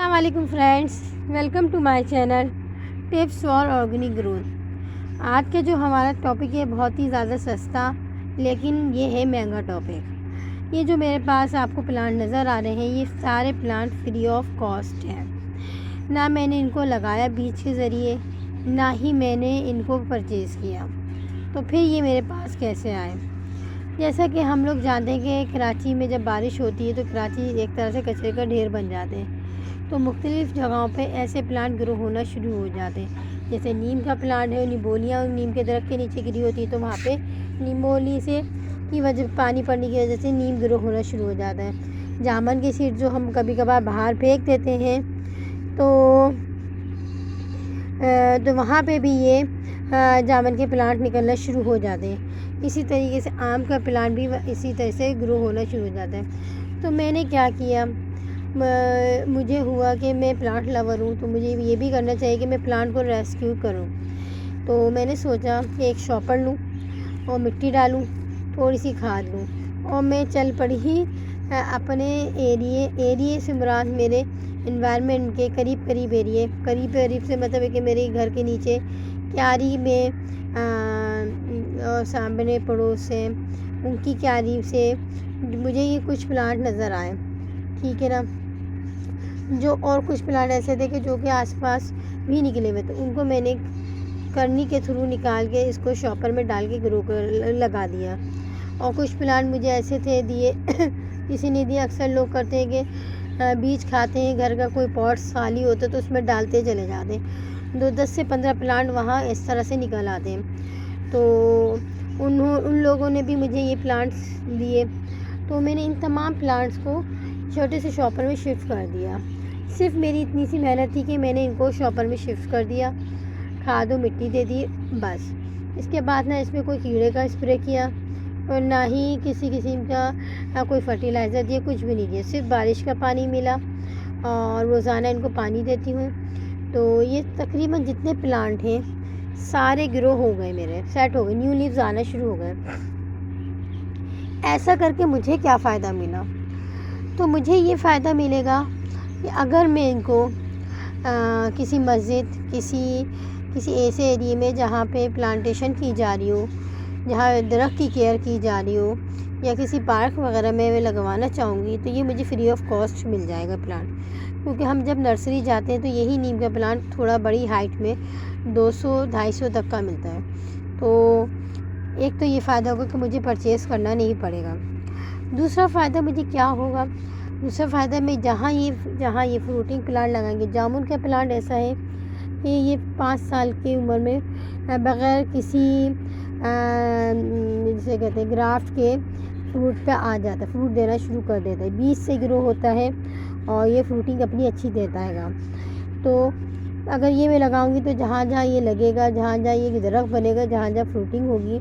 السلام علیکم friends, welcome to my channel tips for organic growth. آج کا جو ہمارا ٹاپک ہے بہت ہی زیادہ سستا لیکن یہ ہے مہنگا ٹاپک۔ یہ جو میرے پاس آپ کو پلانٹ نظر آ رہے ہیں، یہ سارے پلانٹ فری آف کاسٹ ہیں۔ نہ میں نے ان کو لگایا بیج کے ذریعے، نہ ہی میں نے ان کو پرچیز کیا، تو پھر یہ میرے پاس کیسے آئے؟ جیسا کہ ہم لوگ جانتے ہیں کہ کراچی میں جب بارش ہوتی ہے تو کراچی ایک طرح سے کچرے کا ڈھیر بن جاتے ہیں، تو مختلف جگہوں پہ ایسے پلانٹ گرو ہونا شروع ہو جاتے ہیں۔ جیسے نیم کا پلانٹ ہے، نیبولیاں نیم کے درخت کے نیچے گری ہوتی ہے، تو وہاں پہ نیمولی سے کی وجہ پانی پڑنے کی وجہ سے نیم گرو ہونا شروع ہو جاتا ہے۔ جامن کی سیڈ جو ہم کبھی کبھار باہر پھینک دیتے ہیں تو وہاں پہ بھی یہ جامن کے پلانٹ نکلنا شروع ہو جاتے ہیں۔ اسی طریقے سے آم کا پلانٹ بھی اسی طرح سے گرو ہونا شروع ہو جاتا ہے۔ تو میں نے کیا کیا، مجھے ہوا کہ میں پلانٹ لور ہوں، تو مجھے یہ بھی کرنا چاہیے کہ میں پلانٹ کو ریسکیو کروں۔ تو میں نے سوچا کہ ایک شاپر لوں اور مٹی ڈالوں، تھوڑی سی کھاد لوں، اور میں چل پڑی اپنے ایریے سے مراد میرے انوائرمنٹ کے قریب سے مطلب ہے کہ میرے گھر کے نیچے کیاری میں اور سامنے پڑوس ہیں ان کی کیاری سے مجھے یہ کچھ پلانٹ نظر آئے، ٹھیک ہے نا، جو اور کچھ پلانٹ ایسے تھے کہ جو کہ آس پاس بھی نکلے ہوئے، تو ان کو میں نے کرنی کے تھرو نکال کے اس کو شاپر میں ڈال کے گرو کر لگا دیا۔ اور کچھ پلانٹ مجھے ایسے تھے دیے کسی نے دیے، اکثر لوگ کرتے ہیں کہ بیج کھاتے ہیں، گھر کا کوئی پاٹس خالی ہوتا ہے تو اس میں ڈالتے چلے جاتے ہیں، 10 سے 15 پلانٹ وہاں اس طرح سے نکل آتے ہیں۔ تو ان لوگوں نے بھی مجھے یہ پلانٹس دیے، تو میں نے ان تمام پلانٹس کو چھوٹے سے شاپر میں شفٹ کر دیا۔ صرف میری اتنی سی محنت تھی کہ میں نے ان کو شاپر میں شفٹ کر دیا، کھاد و مٹی دے دی، بس۔ اس کے بعد نہ اس میں کوئی کیڑے کا اسپرے کیا اور نہ ہی کسی قسم کا کوئی فرٹیلائزر دیا، کچھ بھی نہیں دیا، صرف بارش کا پانی ملا اور روزانہ ان کو پانی دیتی ہوں۔ تو یہ تقریباً جتنے پلانٹ ہیں سارے گرو ہو گئے، میرے سیٹ ہو گئے، نیو لیوز آنا شروع ہو گئے۔ ایسا کر کے مجھے کیا فائدہ ملا؟ تو مجھے یہ فائدہ ملے گا کہ اگر میں ان کو کسی مسجد، کسی ایسے ایریے میں جہاں پہ پلانٹیشن کی جا رہی ہو، جہاں درخت کی کیئر کی جا رہی ہو، یا کسی پارک وغیرہ میں لگوانا چاہوں گی، تو یہ مجھے فری آف کاسٹ مل جائے گا پلانٹ۔ کیونکہ ہم جب نرسری جاتے ہیں تو یہی نیم کا پلانٹ تھوڑا بڑی ہائٹ میں 200-250 تک کا ملتا ہے۔ تو ایک تو یہ فائدہ ہوگا کہ مجھے پرچیز کرنا نہیں پڑے گا۔ دوسرا فائدہ مجھے کیا ہوگا؟ دوسرا فائدہ میں جہاں یہ فروٹنگ پلانٹ لگائیں گے، جامن کا پلانٹ ایسا ہے کہ یہ 5 سال کی عمر میں بغیر کسی جسے کہتے ہیں گرافٹ کے فروٹ پہ آ جاتا ہے، فروٹ دینا شروع کر دیتا ہے، بیج سے گرو ہوتا ہے اور یہ فروٹنگ اپنی اچھی دیتا ہے گا۔ تو اگر یہ میں لگاؤں گی تو جہاں یہ لگے گا، جہاں یہ درخت بنے گا، جہاں فروٹنگ ہوگی،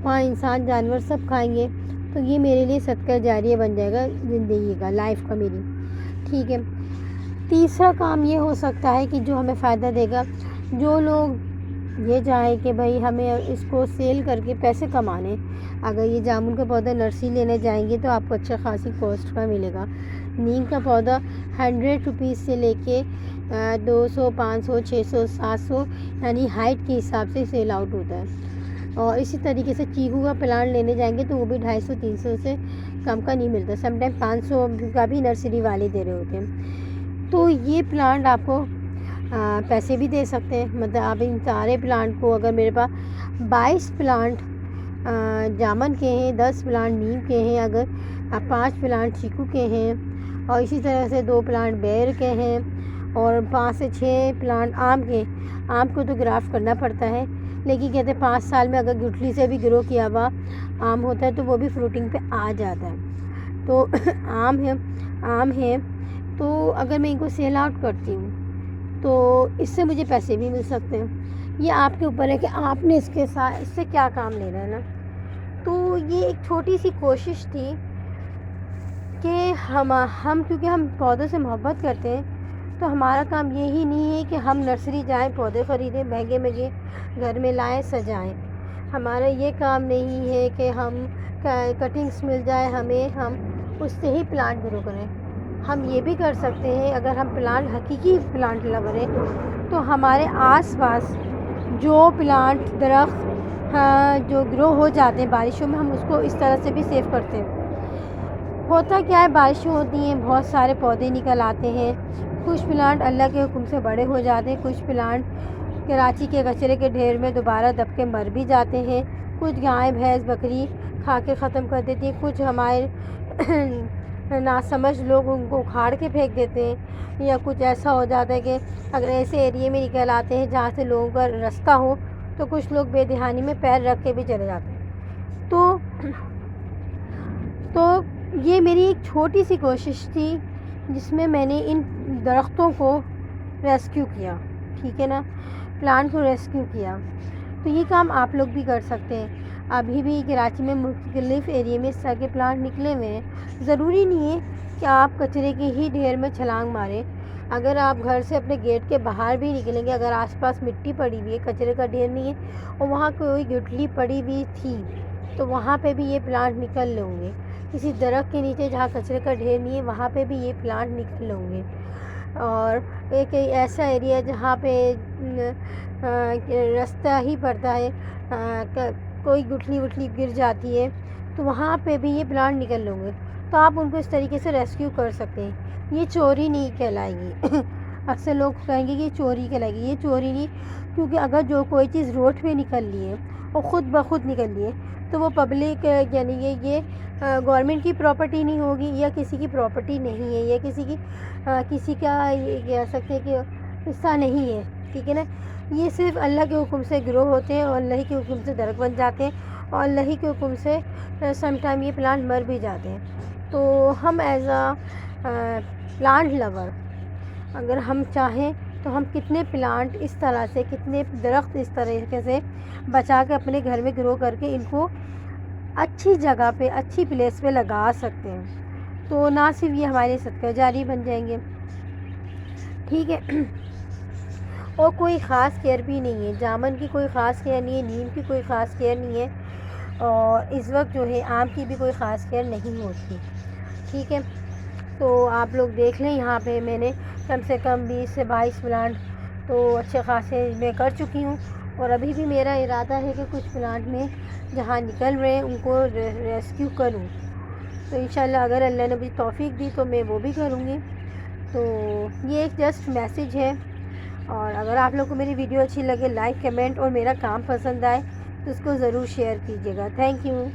وہاں انسان جانور سب کھائیں گے، تو یہ میرے لیے صدقہ جاریہ بن جائے گا زندگی کا، لائف کا میری، ٹھیک ہے۔ تیسرا کام یہ ہو سکتا ہے کہ جو ہمیں فائدہ دے گا، جو لوگ یہ چاہیں کہ بھائی ہمیں اس کو سیل کر کے پیسے کمانے، اگر یہ جامن کا پودا نرسری لینے جائیں گے تو آپ کو اچھا خاصی کاسٹ کا ملے گا۔ نیم کا پودا 100 روپیز سے لے کے 200، 500، 600، 700 یعنی ہائٹ کے حساب سے سیل آؤٹ ہوتا ہے۔ اور اسی طریقے سے چیکو کا پلانٹ لینے جائیں گے تو وہ بھی 250-300 سے کم کا نہیں ملتا، سم ٹائم 500 کا بھی نرسری والے دے رہے ہوتے ہیں۔ تو یہ پلانٹ آپ کو پیسے بھی دے سکتے ہیں، مطلب آپ ان سارے پلانٹ کو، اگر میرے پاس 22 پلانٹ جامن کے ہیں، 10 پلانٹ نیم کے ہیں، اگر 5 پلانٹ چیکو کے ہیں، اور اسی طرح سے 2 پلانٹ بیر کے ہیں، اور 5 سے 6 پلانٹ آم کے۔ آم کو تو گرافٹ کرنا پڑتا ہے، لیکن کہتے ہیں 5 سال میں اگر گٹھلی سے بھی گرو کیا ہوا آم ہوتا ہے تو وہ بھی فروٹنگ پہ آ جاتا ہے۔ تو آم ہے تو اگر میں ان کو سیل آؤٹ کرتی ہوں تو اس سے مجھے پیسے بھی مل سکتے ہیں۔ یہ آپ کے اوپر ہے کہ آپ نے اس سے کیا کام لینا ہے نا۔ تو یہ ایک چھوٹی سی کوشش تھی کہ ہم کیونکہ ہم پودوں سے محبت کرتے ہیں، تو ہمارا کام یہی نہیں ہے کہ ہم نرسری جائیں، پودے خریدیں مہنگے گھر میں لائیں، سجائیں۔ ہمارا یہ کام نہیں ہے کہ ہم کٹنگس مل جائے ہمیں، ہم اس سے ہی پلانٹ گرو کریں۔ ہم یہ بھی کر سکتے ہیں، اگر ہم پلانٹ حقیقی پلانٹ لور ہیں تو ہمارے آس پاس جو پلانٹ درخت جو گرو ہو جاتے ہیں بارشوں میں، ہم اس کو اس طرح سے بھی سیو کرتے ہیں۔ ہوتا کیا ہے، بارشیں ہوتی ہیں، بہت سارے پودے نکل آتے ہیں، کچھ پلانٹ اللہ کے حکم سے بڑے ہو جاتے ہیں، کچھ پلانٹ کراچی کے کچرے کے ڈھیر میں دوبارہ دب کے مر بھی جاتے ہیں، کچھ گائے بھینس بکری کھا کے ختم کر دیتی ہیں، کچھ ہمارے ناسمجھ لوگ ان کو اکھاڑ کے پھینک دیتے ہیں، یا کچھ ایسا ہو جاتا ہے کہ اگر ایسے ایریے میں نکل آتے ہیں جہاں سے لوگوں کا رستہ ہو تو کچھ لوگ بے دہانی میں پیر رکھ کے بھی چلے جاتے ہیں۔ تو یہ میری ایک چھوٹی سی کوشش تھی جس میں میں نے ان درختوں کو ریسکیو کیا، ٹھیک ہے نا، پلانٹ کو ریسکیو کیا۔ تو یہ کام آپ لوگ بھی کر سکتے ہیں۔ ابھی بھی کراچی میں مختلف ایریے میں اس طرح کے پلانٹ نکلے ہوئے ہیں۔ ضروری نہیں ہے کہ آپ کچرے کے ہی ڈھیر میں چھلانگ ماریں۔ اگر آپ گھر سے اپنے گیٹ کے باہر بھی نکلیں گے، اگر آس پاس مٹی پڑی ہوئی ہے، کچرے کا ڈھیر نہیں ہے اور وہاں کوئی گٹلی پڑی ہوئی تھی تو وہاں پہ بھی یہ پلانٹ نکل لوں گے۔ کسی درخت کے نیچے جہاں کچرے کا ڈھیر نہیں ہے وہاں پہ بھی یہ پلانٹ نکل لوں گے۔ اور ایک ایسا ایریا جہاں پہ رستہ ہی پڑتا ہے، کوئی گٹھلی وٹلی گر جاتی ہے تو وہاں پہ بھی یہ پلانٹ نکل لوں گے، تو آپ ان کو اس طریقے سے ریسکیو کر سکتے ہیں۔ یہ چوری نہیں کہلائے گی۔ اکثر لوگ کہیں گے کہ یہ چوری کہلائے گی، یہ چوری نہیں، کیونکہ اگر جو کوئی چیز روڈ پہ نکل لی ہے اور خود بخود نکل لی ہے تو وہ پبلک یعنی یہ گورنمنٹ کی پراپرٹی نہیں ہوگی، یا کسی کی پراپرٹی نہیں ہے، یا کسی کا یہ کہہ سکتے ہیں کہ حصہ نہیں ہے، ٹھیک ہے نا۔ یہ صرف اللہ کے حکم سے گرو ہوتے ہیں اور اللہ کے حکم سے درخت بن جاتے ہیں، اور اللہ کے حکم سے سم ٹائم یہ پلانٹ مر بھی جاتے ہیں۔ تو ہم ایز اے پلانٹ لور اگر ہم چاہیں تو ہم کتنے پلانٹ اس طرح سے، کتنے درخت اس طریقے سے بچا کے اپنے گھر میں گرو کر کے ان کو اچھی جگہ پہ، اچھی پلیس پہ لگا سکتے ہیں۔ تو نہ صرف یہ ہمارے صدقہ جاری بن جائیں گے، ٹھیک ہے، اور کوئی خاص کیئر بھی نہیں ہے، جامن کی کوئی خاص کیئر نہیں ہے، نیم کی کوئی خاص کیئر نہیں ہے، اور اس وقت جو ہے آم کی بھی کوئی خاص کیئر نہیں ہوتی، ٹھیک ہے۔ تو آپ لوگ دیکھ لیں، یہاں پہ میں نے کم سے کم 20 سے 22 پلانٹ تو اچھے خاصے میں کر چکی ہوں، اور ابھی بھی میرا ارادہ ہے کہ کچھ پلانٹ میں جہاں نکل رہے ہیں ان کو ریسکیو کروں۔ تو انشاءاللہ اگر اللہ نے مجھے توفیق دی تو میں وہ بھی کروں گی۔ تو یہ ایک جسٹ میسیج ہے، اور اگر آپ لوگ کو میری ویڈیو اچھی لگے، لائک، کمنٹ اور میرا کام پسند آئے تو اس کو ضرور شیئر کیجیے گا۔ Thank you.